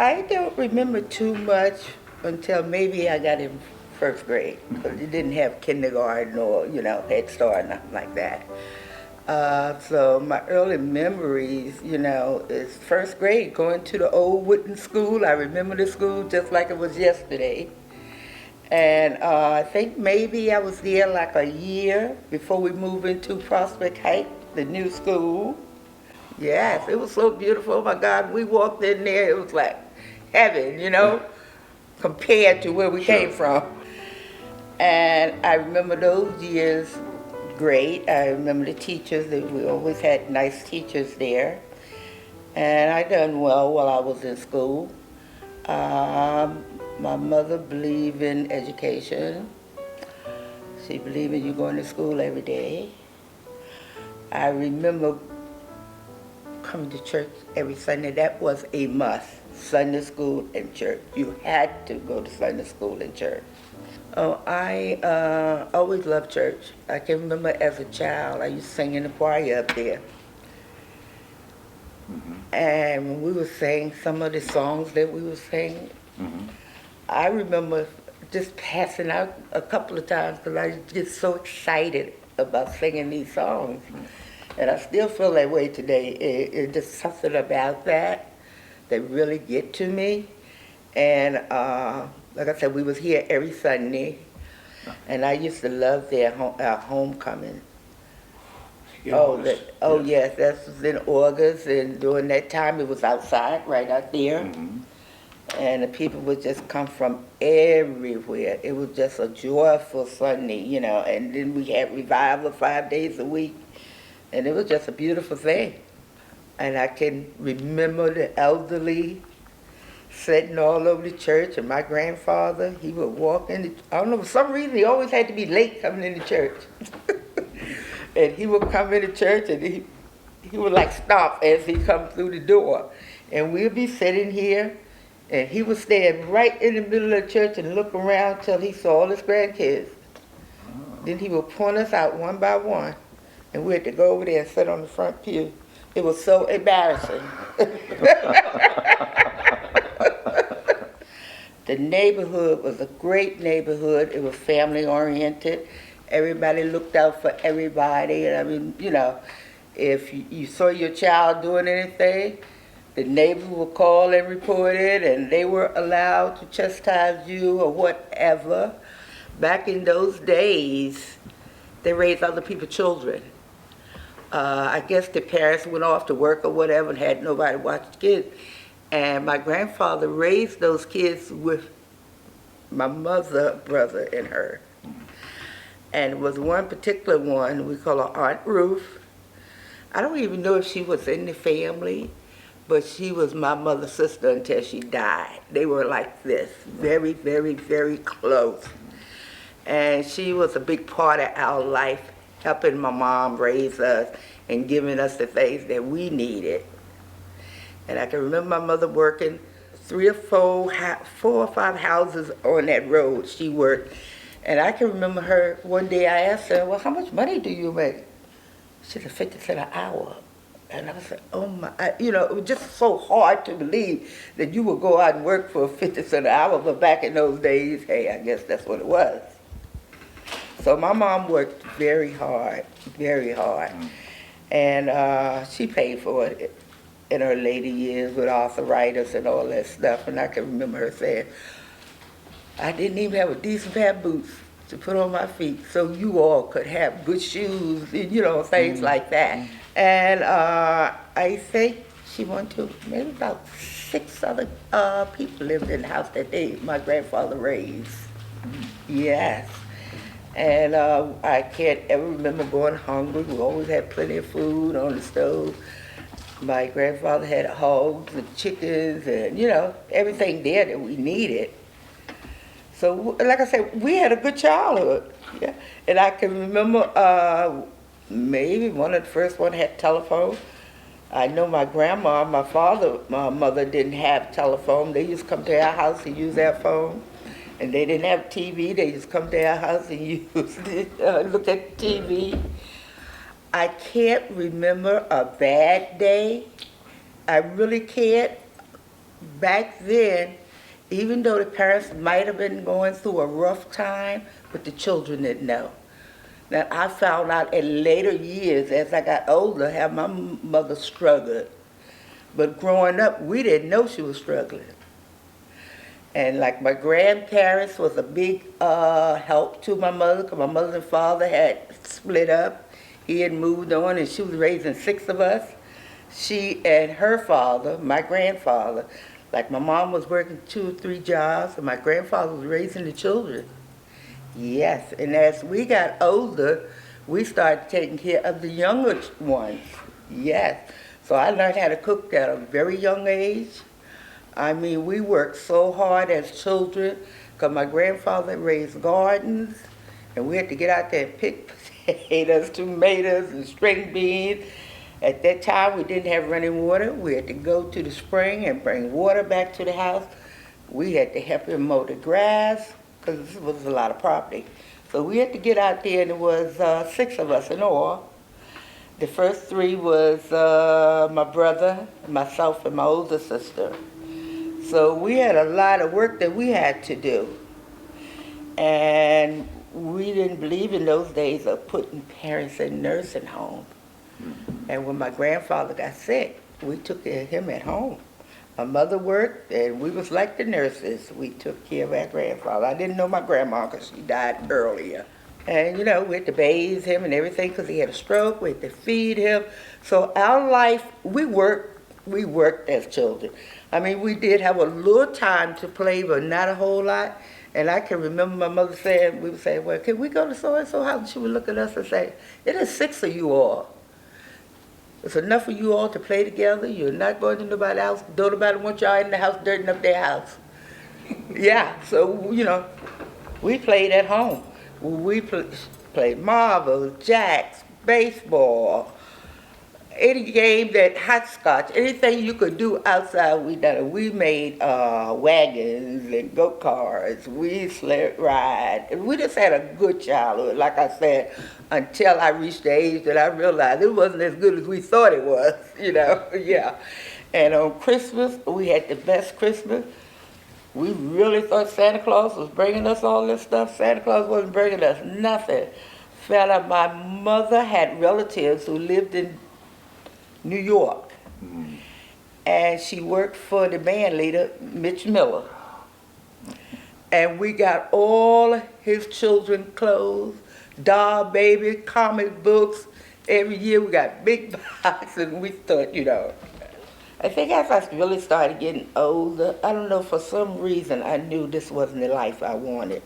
I don't remember too much until maybe I got in first grade, because it didn't have kindergarten or, Head Start, nothing like that. So my early memories, is first grade, going to the old wooden school. I remember the school just like it was yesterday. And I think maybe I was there like a year before we moved into Prospect Heights, the new school. Yes, it was so beautiful. Oh my God, we walked in there, it was like heaven, compared to where we came from. And I remember those years great. I remember the teachers, that we always had nice teachers there. And I done well while I was in school. My mother believed in education. She believed in you going to school every day. I remember coming to church every Sunday. That was a must. Sunday school and church. You had to go to Sunday school and church. Oh, I always loved church. I can remember as a child, I used to sing in the choir up there. Mm-hmm. And when we were saying some of the songs that we were singing, mm-hmm. I remember just passing out a couple of times because I was just so excited about singing these songs. Mm-hmm. And I still feel that way today. It's just something about that really get to me. And like I said, we was here every Sunday, and I used to love our homecoming. Yes, that was in August, and during that time it was outside, right out there, mm-hmm. and the people would just come from everywhere. It was just a joyful Sunday, and then we had revival 5 days a week, and it was just a beautiful thing. And I can remember the elderly sitting all over the church, and my grandfather, he would walk in. I don't know, for some reason he always had to be late coming into church. And he would come into church, and he would like stop as he come through the door. And we'd be sitting here, and he would stand right in the middle of the church and look around till he saw all his grandkids. Then he would point us out one by one, and we had to go over there and sit on the front pew. It was so embarrassing. The neighborhood was a great neighborhood. It was family oriented. Everybody looked out for everybody. And I mean, if you saw your child doing anything, the neighbors would call and report it, and they were allowed to chastise you or whatever. Back in those days, they raised other people's children. I guess the parents went off to work or whatever and had nobody to watch the kids. And my grandfather raised those kids with my mother, brother, and her. And it was one particular one, we call her Aunt Ruth. I don't even know if she was in the family, but she was my mother's sister until she died. They were like this, very, very, very close. And she was a big part of our life, helping my mom raise us and giving us the things that we needed. And I can remember my mother working 3 or 4 or 5 houses on that road she worked. And I can remember her, one day I asked her, well, how much money do you make? She said, 50 cents an hour. And I was like, oh my, it was just so hard to believe that you would go out and work for 50 cents an hour. But back in those days, hey, I guess that's what it was. So my mom worked very hard, very hard. And she paid for it in her later years with arthritis and all that stuff. And I can remember her saying, I didn't even have a decent pair of boots to put on my feet so you all could have good shoes and, things like that. And I think she went to maybe about 6 other people lived in the house that my grandfather raised. Yes. And I can't ever remember going hungry. We always had plenty of food on the stove. My grandfather had hogs and chickens and, everything there that we needed. So, like I said, we had a good childhood. Yeah. And I can remember maybe one of the first one had telephone. I know my grandma, my mother didn't have telephone. They used to come to our house and use our phone. And they didn't have TV. They just come to our house and look at TV. I can't remember a bad day. I really can't. back then, even though the parents might have been going through a rough time, but the children didn't know. Now, I found out in later years, as I got older, how my mother struggled. But growing up, we didn't know she was struggling. And like my grandparents was a big help to my mother, because my mother and father had split up. He had moved on, and she was raising 6 of us. She and her father, my grandfather, like my mom was working 2 or 3 jobs, and my grandfather was raising the children. Yes, and as we got older, we started taking care of the younger ones. Yes, so I learned how to cook at a very young age. I mean, we worked so hard as children, because my grandfather raised gardens, and we had to get out there and pick potatoes, tomatoes, and string beans. At that time, we didn't have running water. We had to go to the spring and bring water back to the house. We had to help him mow the grass, because this was a lot of property. So we had to get out there, and it was 6 of us in all. The first 3 was my brother, myself, and my older sister. So we had a lot of work that we had to do. And we didn't believe in those days of putting parents in nursing homes. And when my grandfather got sick, we took care of him at home. My mother worked, and we was like the nurses. We took care of our grandfather. I didn't know my grandma because she died earlier. And, you know, we had to bathe him and everything because he had a stroke. We had to feed him. So our life, we worked as children. I mean, we did have a little time to play, but not a whole lot. And I can remember my mother saying, we would say, well, can we go to so-and-so house? And she would look at us and say, it is 6 of you all. It's enough for you all to play together. You're not going to nobody's house. Don't nobody want y'all in the house dirtying up their house. Yeah, so, you know, we played at home. We played marbles, jacks, baseball, any game that hopscotch, anything you could do outside, we done it. We made wagons and go-karts. We sled ride. And we just had a good childhood, like I said, until I reached the age that I realized it wasn't as good as we thought it was, you know, yeah. And on Christmas, we had the best Christmas. We really thought Santa Claus was bringing us all this stuff. Santa Claus wasn't bringing us nothing. Found out my mother had relatives who lived in New York. Mm-hmm. And she worked for the band leader, Mitch Miller. And we got all his children clothes, doll baby, comic books. Every year we got big boxes, and we thought, you know, I think as I really started getting older, I don't know, for some reason I knew this wasn't the life I wanted.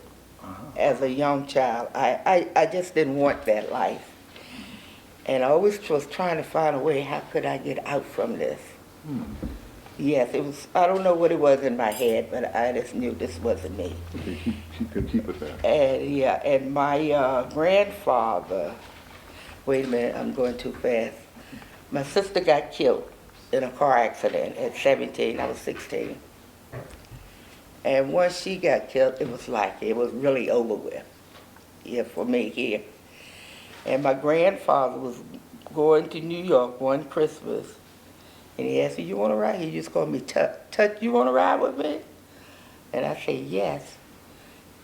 As a young child, I just didn't want that life. And I always was trying to find a way, how could I get out from this? Yes, it was, I don't know what it was in my head, but I just knew this wasn't me. Okay, keep with that. And yeah, and my grandfather, wait a minute, I'm going too fast. My sister got killed in a car accident at 17, I was 16. And once she got killed, it was really over with, yeah, for me here. And my grandfather was going to New York one Christmas, and he asked me, you want to ride? He just called me Tut. Tut, you want to ride with me? And I said, yes.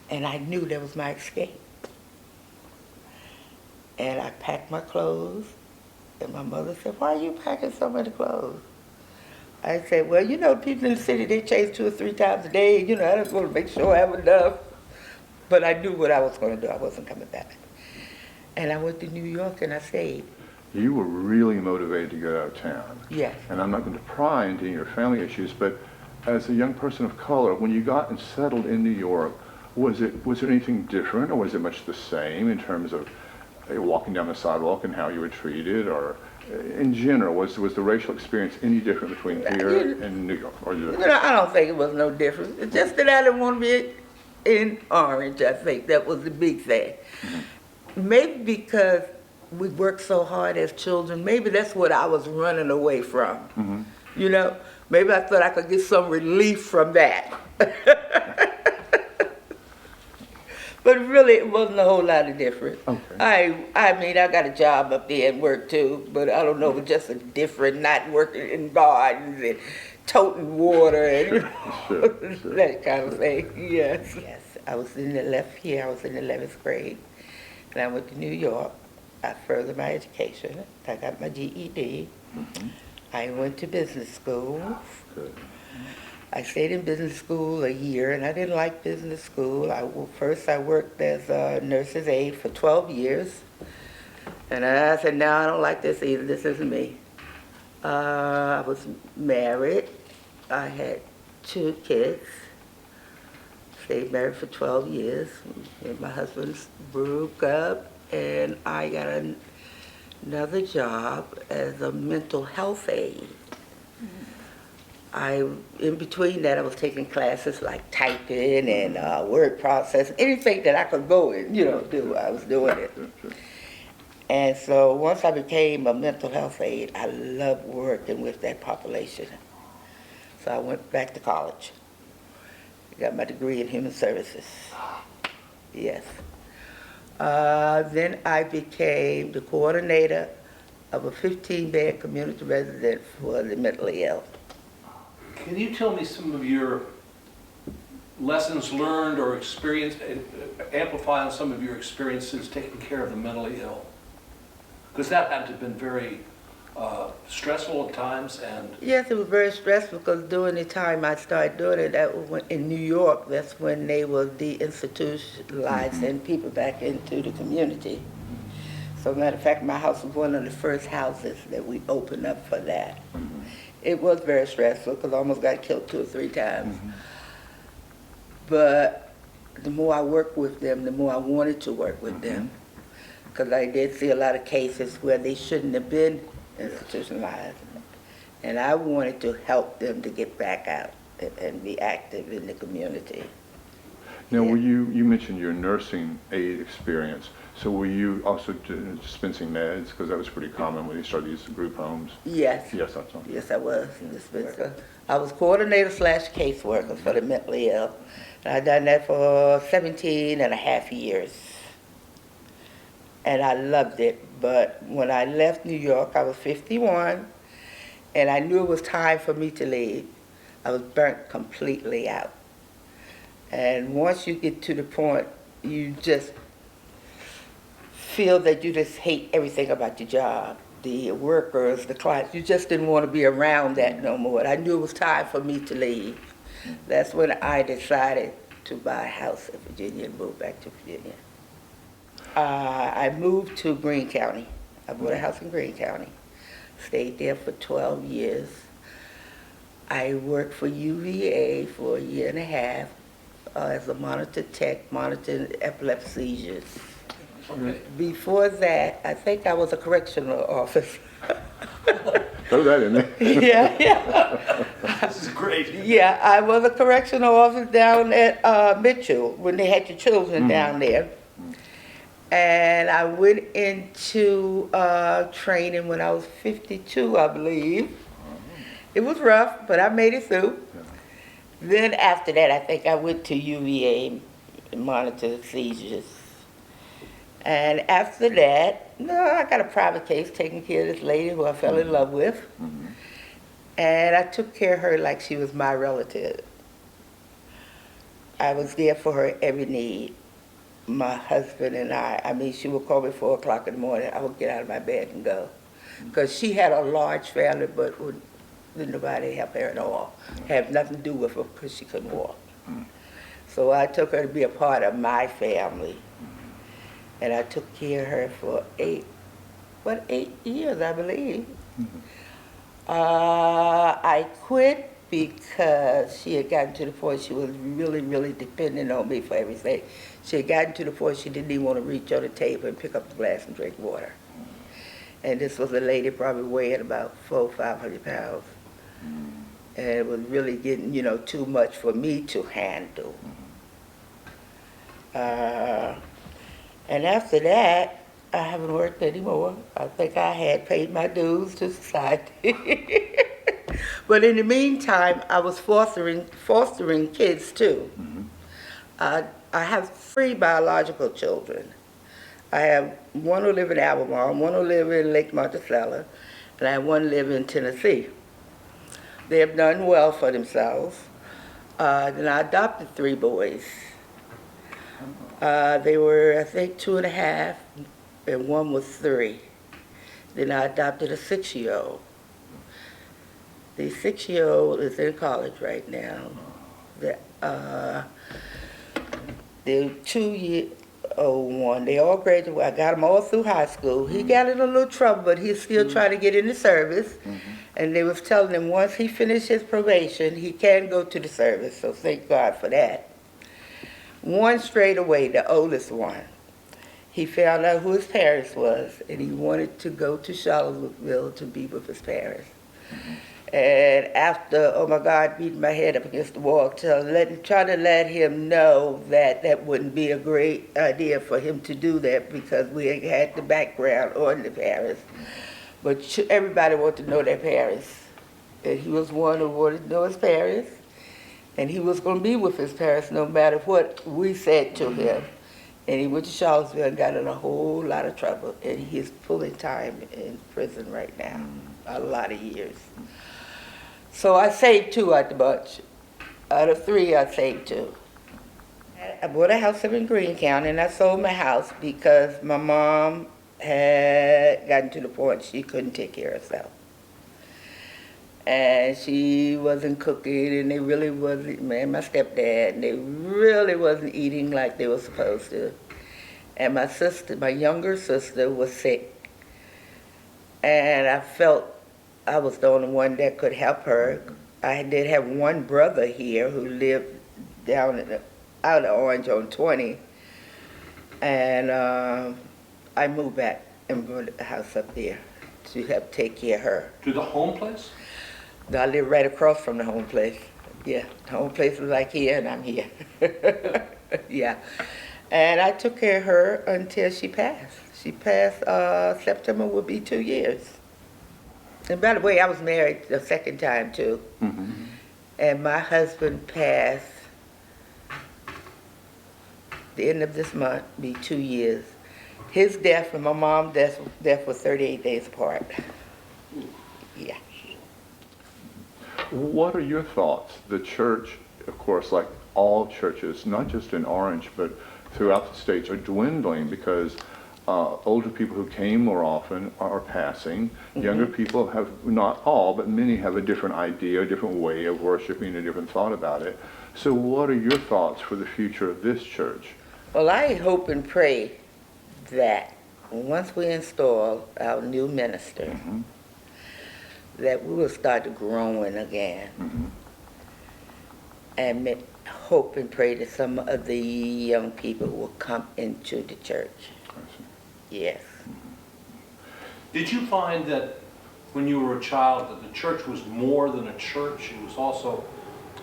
And I knew that was my escape. And I packed my clothes, and my mother said, why are you packing so many clothes? I said, well, you know, people in the city, they chase 2 or 3 times a day. You know, I just want to make sure I have enough. But I knew what I was going to do. I wasn't coming back. And I went to New York, and I stayed. You were really motivated to get out of town. Yes. And I'm not going to pry into your family issues, but as a young person of color, when you got and settled in New York, was there anything different, or was it much the same in terms of walking down the sidewalk and how you were treated, or in general, was the racial experience any different between here and New York? Or I don't think it was no different. It's just that I didn't want to be in Orange, I think. That was the big thing. Mm-hmm. Maybe because we worked so hard as children, maybe that's what I was running away from. Mm-hmm. You know, maybe I thought I could get some relief from that. But really, it wasn't a whole lot of different. Okay. I mean, I got a job up there and work too, but I don't know, it was just a different, not working in gardens and toting water and Sure, that kind of thing. Yes. Yes. I was in the left year. I was in the 11th grade, and I went to New York. I furthered my education. I got my GED. I went to business school. Good. I stayed in business school a year, and I didn't like business school. First, I worked as a nurse's aide for 12 years, and I said, no, I don't like this either. This isn't me. I was married. I had 2 kids. Stayed married for 12 years. And my husband broke up, and I got another job as a mental health aide. In between that, I was taking classes like typing and word processing, anything that I could go and, do, I was doing it. And so once I became a mental health aide, I loved working with that population. So I went back to college. Got my degree in human services. Yes. Then I became the coordinator of a 15-bed community residence for the mentally ill. Can you tell me some of your lessons learned or experience, amplify on some of your experiences taking care of the mentally ill? Because that had to have been very stressful at times. And Yes, it was very stressful because during the time I started doing it, that was in New York, that's when they were deinstitutionalized and people back into the community. So matter of fact, my house was one of the first houses that we opened up for that. It was very stressful because I almost got killed 2 or 3 times. But the more I worked with them, the more I wanted to work with them. Because I did see a lot of cases where they shouldn't have been institutionalized. And I wanted to help them to get back out and be active in the community. Now, were you mentioned your nursing aid experience. So were you also dispensing meds? Because that was pretty common when you started these group homes. Yes. Yes, that's all. Yes, I was a dispenser. I was coordinator / caseworker for the mentally ill. And I've done that for 17 and a half years. And I loved it. But when I left New York, I was 51, and I knew it was time for me to leave. I was burnt completely out. And once you get to the point, you just feel that you just hate everything about your job. The workers, the clients, you just didn't want to be around that no more. I knew it was time for me to leave. That's when I decided to buy a house in Virginia and move back to Virginia. I moved to Greene County. I bought a house in Greene County. Stayed there for 12 years. I worked for UVA for a year and a half as a monitor tech, monitoring epilepsy seizures. okay. Before that, I think I was a correctional officer. Throw that in there. Yeah. This is great. Yeah, I was a correctional officer down at Mitchell when they had your children down there. And I went into training when I was 52, I believe. It was rough, but I made it through. Then after that, I think I went to UVA and monitored seizures. And after that, I got a private case taking care of this lady who I fell in love with. And I took care of her like she was my relative. I was there for her every need. My husband and I mean, she would call me 4 o'clock in the morning. I would get out of my bed and go. Because she had a large family, but didn't nobody help her at all. Had nothing to do with her because she couldn't walk. So I took her to be a part of my family. And I took care of her for 8 years, I believe. I quit because she had gotten to the point she was really, really dependent on me for everything. She had gotten to the point she didn't even want to reach on the table and pick up a glass and drink water. And this was a lady probably weighing about 400 or 500 pounds. And it was really getting, too much for me to handle. And after that, I haven't worked anymore. I think I had paid my dues to society. But in the meantime, I was fostering kids too. I have 3 biological children. I have one who live in Albemarle, one who live in Lake Monticello, and I have one live in Tennessee. They have done well for themselves. Then I adopted 3 boys. They were, I think, 2.5, and one was 3. Then I adopted a 6-year-old. The 6-year-old is in college right now. The 2-year-old one, they all graduated. I got them all through high school. He got in a little trouble, but he's still trying to get into service. And they was telling him once he finished his probation, he can go to the service. So thank God for that. One straight away, the oldest one, he found out who his parents was, and he wanted to go to Charlottesville to be with his parents. And after, oh my God, beating my head up against the wall, trying to let him know that that wouldn't be a great idea for him to do that because we had the background on the parents. But everybody wanted to know their parents. And he was one who wanted to know his parents. And he was going to be with his parents no matter what we said to him. And he went to Charlottesville and got in a whole lot of trouble. And he's pulling time in prison right now, a lot of years. So I saved 2 out the bunch. Out of 3, I saved 2. I bought a house up in Greene County, and I sold my house because my mom had gotten to the point she couldn't take care of herself. And she wasn't cooking, and they really wasn't, my stepdad, and they really wasn't eating like they were supposed to. And my sister, my younger sister, was sick. And I felt I was the only one that could help her. I did have one brother here who lived down out of Orange on 20. And I moved back and bought a house up there to help take care of her. To the home place? I live right across from the home place. Yeah, the home place was like here, and I'm here. Yeah. And I took care of her until she passed. She passed, September will be 2 years. And by the way, I was married the second time, too. And my husband passed the end of this month, be 2 years. His death and my mom's death was 38 days apart. Yeah. What are your thoughts? The church, of course, like all churches, not just in Orange, but throughout the states, are dwindling because older people who came more often are passing. Younger people have, not all, but many have a different idea, a different way of worshiping, a different thought about it. So what are your thoughts for the future of this church? Well, I hope and pray that once we install our new minister, that we will start growing again. And hope and pray that some of the young people will come into the church. Yes. Did you find that when you were a child that the church was more than a church? It was also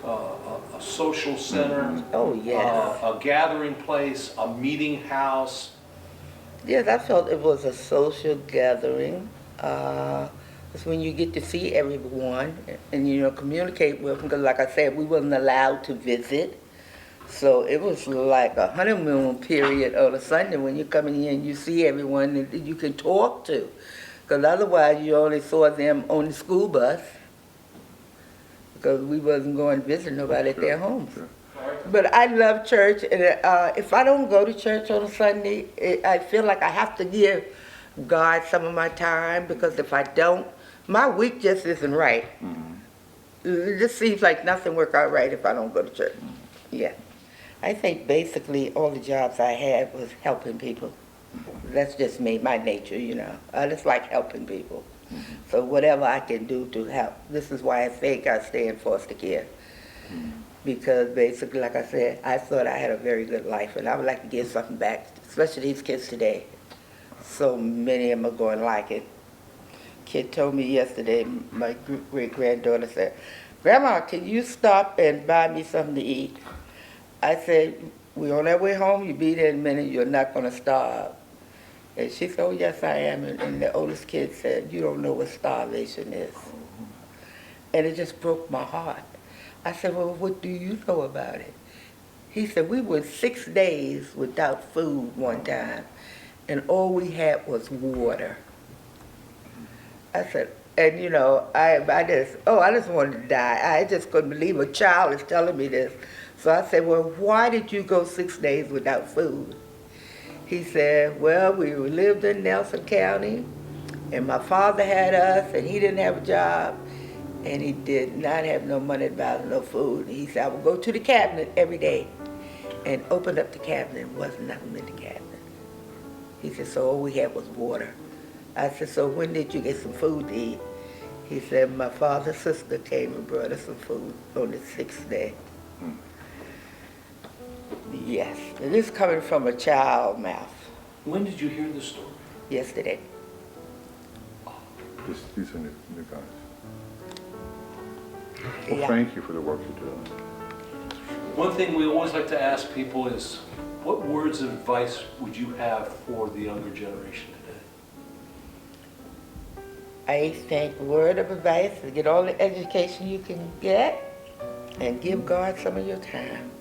a social center, Oh, yes. a gathering place, a meeting house? Yes, I felt it was a social gathering. It's when you get to see everyone and, communicate with them. Because like I said, we wasn't allowed to visit. So it was like a honeymoon period on a Sunday when you come in and you see everyone that you can talk to. Because otherwise you only saw them on the school bus. Because we wasn't going to visit nobody at their homes. But I love church, and if I don't go to church on a Sunday, I feel like I have to give God some of my time, because if I don't, my week just isn't right. It just seems like nothing works out right if I don't go to church. Yeah. I think basically all the jobs I had was helping people. That's just me, my nature, I just like helping people. So whatever I can do to help. This is why I think I stay in foster care. Because basically, like I said, I thought I had a very good life, and I would like to give something back, especially these kids today. So many of them are going like it. Kid told me yesterday, my great-granddaughter said, "Grandma, can you stop and buy me something to eat?" I said, "We're on our way home, you'll be there in a minute, you're not going to starve." And she said, "Oh, yes, I am." And the oldest kid said, "You don't know what starvation is." And it just broke my heart. I said, "Well, what do you know about it?" He said, "We went 6 days without food one time, and all we had was water." I said, And you know, I just wanted to die. I just couldn't believe a child is telling me this. So I said, well, why did you go 6 days without food? He said, well, we lived in Nelson County, and my father had us, and he didn't have a job, and he did not have no money to buy no food. He said, I would go to the cabinet every day and open up the cabinet. There wasn't nothing in the cabinet. He said, so all we had was water. I said, so when did you get some food to eat? He said, my father's sister came and brought us some food on the 6th day. Yes, and this is coming from a child's mouth. When did you hear this story? Yesterday. These are new guys. Well, Yeah. thank you for the work you're doing. One thing we always like to ask people is, what words of advice would you have for the younger generation today? I think word of advice is get all the education you can get and give God some of your time.